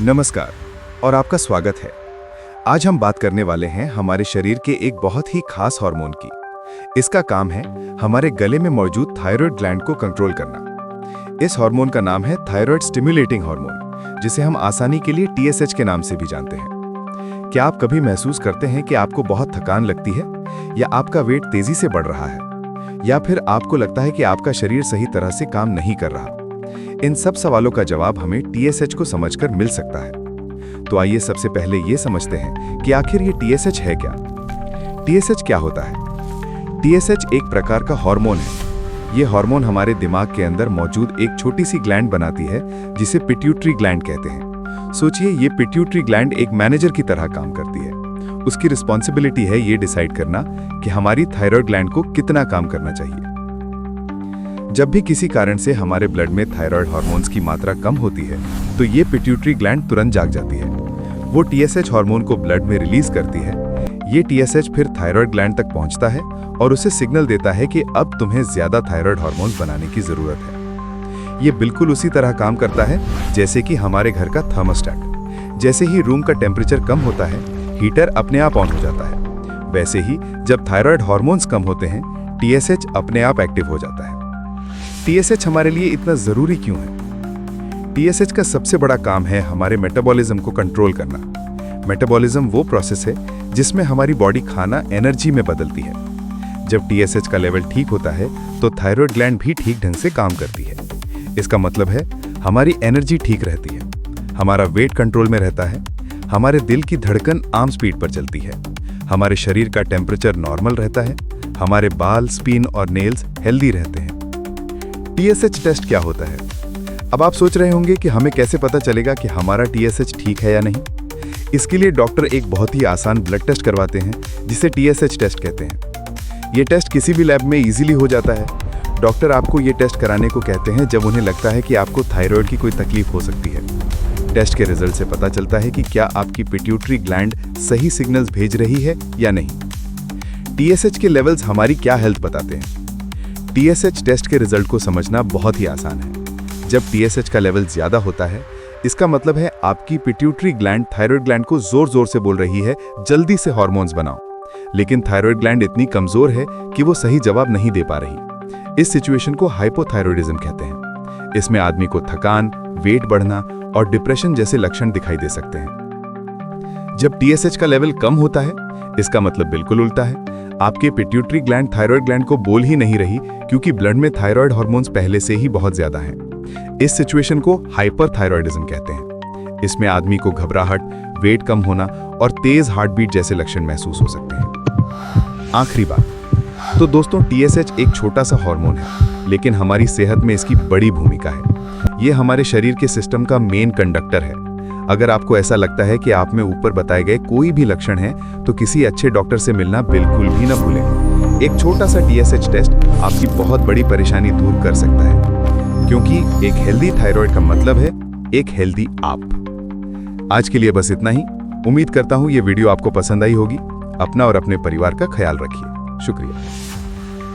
नमस्कार और आपका स्वागत है। आज हम बात करने वाले हैं हमारे शरीर के एक बहुत ही खास हार्मोन की। इसका काम है हमारे गले में मौजूद थायराइड ग्लैंड को कंट्रोल करना। इस हार्मोन का नाम है थायराइड स्टिमुलेटिंग हार्मोन, जिसे हम आसानी के लिए TSH के नाम से भी जानते हैं। क्या आप कभी महसूस करते हैं कि आपको बहुत थकान लगती है, या आपका वेट तेजी से बढ़ रहा है, या फिर आपको लगता है कि आपका शरीर सही तरह से काम नहीं कर रहा? इन सब सवालों का जवाब हमें TSH को समझकर मिल सकता है। तो आइए सबसे पहले ये समझते हैं कि आखिर ये TSH है क्या। TSH क्या होता है? TSH एक प्रकार का हार्मोन है। ये हार्मोन हमारे दिमाग के अंदर मौजूद एक छोटी सी ग्लैंड बनाती है, जिसे पिट्यूटरी ग्लैंड कहते हैं। सोचिए, ये पिट्यूटरी ग्लैंड एक मैनेजर की तरह काम करती है। उसकी रिस्पॉन्सिबिलिटी है ये डिसाइड करना कि हमारी थायराइड ग्लैंड को कितना काम करना चाहिए। जब भी किसी कारण से हमारे ब्लड में थायराइड हार्मोन्स की मात्रा कम होती है, तो ये पिट्यूटरी ग्लैंड तुरंत जाग जाती है। वो TSH हार्मोन को ब्लड में रिलीज करती है। ये TSH फिर थायराइड ग्लैंड तक पहुंचता है और उसे सिग्नल देता है कि अब तुम्हें ज्यादा थायराइड हार्मोन्स बनाने की जरूरत है। ये बिल्कुल उसी तरह काम करता है जैसे कि हमारे घर का थर्मोस्टेट। जैसे ही रूम का टेम्परेचर कम होता है, हीटर अपने आप ऑन हो जाता है। वैसे ही जब थायराइड हार्मोन्स कम होते हैं, TSH अपने आप एक्टिव हो जाता है। TSH हमारे लिए इतना जरूरी क्यों है? TSH का सबसे बड़ा काम है हमारे मेटाबॉलिज्म को कंट्रोल करना। मेटाबॉलिज्म वो प्रोसेस है जिसमें हमारी बॉडी खाना एनर्जी में बदलती है। जब TSH का लेवल ठीक होता है, तो थायराइड ग्लैंड भी ठीक ढंग से काम करती है। इसका मतलब है हमारी एनर्जी ठीक रहती है, हमारा वेट कंट्रोल में रहता है, हमारे दिल की धड़कन आम स्पीड पर चलती है, हमारे शरीर का टेम्परेचर नॉर्मल रहता है, हमारे बाल, स्किन और नेल्स हेल्दी रहते हैं। TSH टेस्ट क्या होता है? अब आप सोच रहे होंगे कि हमें कैसे पता चलेगा कि हमारा TSH ठीक है या नहीं। इसके लिए डॉक्टर एक बहुत ही आसान ब्लड टेस्ट करवाते हैं, जिसे TSH टेस्ट कहते हैं। ये टेस्ट किसी भी लैब में इजीली हो जाता है। डॉक्टर आपको ये टेस्ट कराने को कहते हैं जब उन्हें लगता है कि आपको थायराइड की कोई तकलीफ हो सकती है। टेस्ट के रिजल्ट से पता चलता है कि क्या आपकी पिट्यूटरी ग्लैंड सही सिग्नल्स भेज रही है या नहीं। TSH के लेवल्स हमारी क्या हेल्थ बताते हैं? TSH टेस्ट के रिजल्ट को समझना बहुत ही आसान है। जब TSH का लेवल ज्यादा होता है, इसका मतलब है आपकी पिट्यूटरी ग्लैंड थायराइड ग्लैंड को जोर जोर से बोल रही है, जल्दी से हार्मोन्स बनाओ। लेकिन थायराइड ग्लैंड इतनी कमजोर है कि वो सही जवाब नहीं दे पा रही। इस सिचुएशन को हाइपोथायरॉयडिज्म कहते हैं। इसमें आदमी को थकान, वेट बढ़ना और डिप्रेशन जैसे लक्षण दिखाई दे सकते हैं। जब TSH का लेवल कम होता है, इसका मतलब बिल्कुल उल्टा है। आपके पिट्यूटरी ग्लैंड थायराइड ग्लैंड को बोल ही नहीं रही, क्योंकि ब्लड में थायराइड हार्मोन्स पहले से ही बहुत ज्यादा हैं। इस सिचुएशन को हाइपरथायरॉयडिज्म कहते हैं। इसमें आदमी को घबराहट, वेट कम होना और तेज हार्ट बीट जैसे लक्षण महसूस हो सकते हैं। आखिरी बात, तो दोस्तों, TSH एक छोटा सा हार्मोन है, लेकिन हमारी सेहत में इसकी बड़ी भूमिका है। ये हमारे शरीर के सिस्टम का मेन कंडक्टर है। अगर आपको ऐसा लगता है कि आप में ऊपर बताए गए कोई भी लक्षण है, तो किसी अच्छे डॉक्टर से मिलना बिल्कुल भी ना भूलें। एक छोटा सा TSH टेस्ट आपकी बहुत बड़ी परेशानी दूर कर सकता है, क्योंकि एक हेल्दी थायराइड का मतलब है एक हेल्दी आप। आज के लिए बस इतना ही। उम्मीद करता हूं ये वीडियो आपको पसंद आई होगी। अपना और अपने परिवार का ख्याल रखिए। शुक्रिया।